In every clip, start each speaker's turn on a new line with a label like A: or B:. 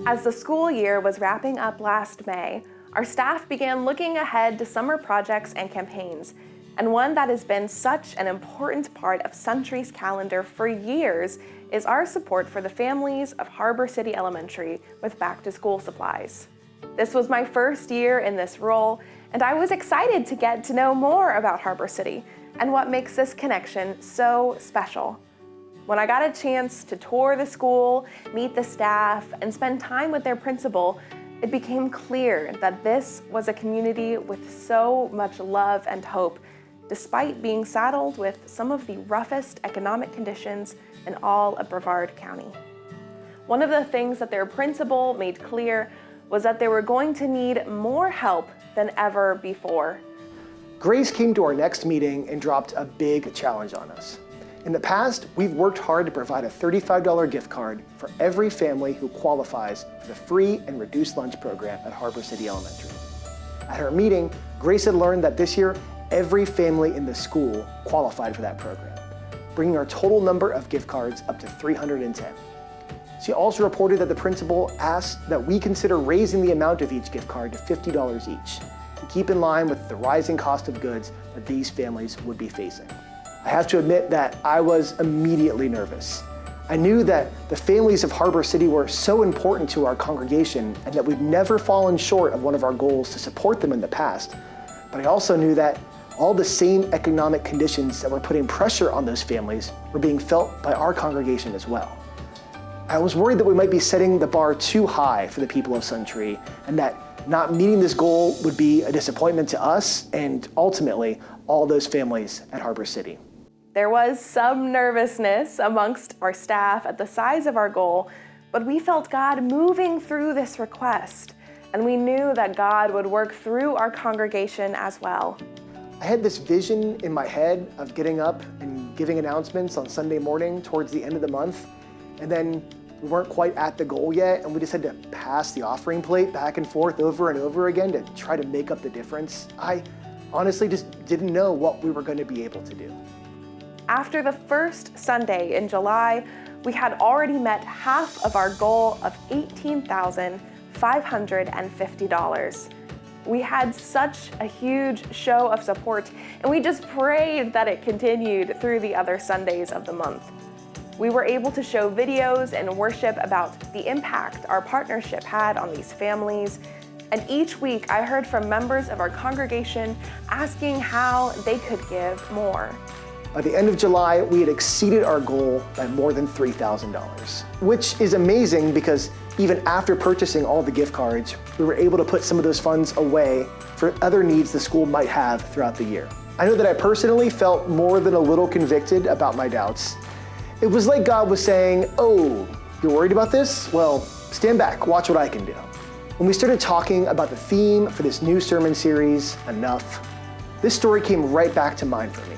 A: As the school year was wrapping up last May, our staff began looking ahead to summer projects and campaigns, and one that has been such an important part of Century's calendar for years is our support for the families of Harbor City Elementary with back-to-school supplies. This was my first year in this role, and I was excited to get to know more about Harbor City and what makes this connection so special. When I got a chance to tour the school, meet the staff, and spend time with their principal, it became clear that this was a community with so much love and hope, despite being saddled with some of the roughest economic conditions in all of Brevard County. One of the things that their principal made clear was that they were going to need more help than ever before.
B: Grace came to our next meeting and dropped a big challenge on us. In the past, we've worked hard to provide a $35 gift card for every family who qualifies for the free and reduced lunch program at Harbor City Elementary. At her meeting, Grace had learned that this year, every family in the school qualified for that program, bringing our total number of gift cards up to 310. She also reported that the principal asked that we consider raising the amount of each gift card to $50 each, to keep in line with the rising cost of goods that these families would be facing. I have to admit that I was immediately nervous. I knew that the families of Harbor City were so important to our congregation and that we'd never fallen short of one of our goals to support them in the past. But I also knew that all the same economic conditions that were putting pressure on those families were being felt by our congregation as well. I was worried that we might be setting the bar too high for the people of Suntree and that not meeting this goal would be a disappointment to us and ultimately all those families at Harbor City.
A: There was some nervousness amongst our staff at the size of our goal, but we felt God moving through this request, and we knew that God would work through our congregation as well.
B: I had this vision in my head of getting up and giving announcements on Sunday morning towards the end of the month, and then we weren't quite at the goal yet, and we just had to pass the offering plate back and forth over and over again to try to make up the difference. I honestly just didn't know what we were going to be able to do.
A: After the first Sunday in July, we had already met half of our goal of $18,550. We had such a huge show of support, and we just prayed that it continued through the other Sundays of the month. We were able to show videos and worship about the impact our partnership had on these families, and each week I heard from members of our congregation asking how they could give more.
B: By the end of July, we had exceeded our goal by more than $3,000, which is amazing because even after purchasing all the gift cards, we were able to put some of those funds away for other needs the school might have throughout the year. I know that I personally felt more than a little convicted about my doubts. It was like God was saying, "Oh, you're worried about this? Well, stand back, watch what I can do." When we started talking about the theme for this new sermon series, Enough, this story came right back to mind for me.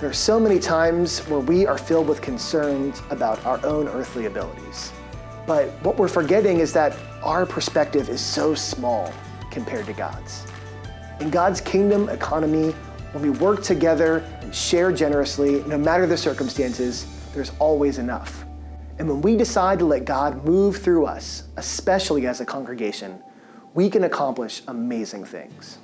B: There are so many times where we are filled with concerns about our own earthly abilities. But what we're forgetting is that our perspective is so small compared to God's. In God's kingdom economy, when we work together and share generously, no matter the circumstances, there's always enough. And when we decide to let God move through us, especially as a congregation, we can accomplish amazing things.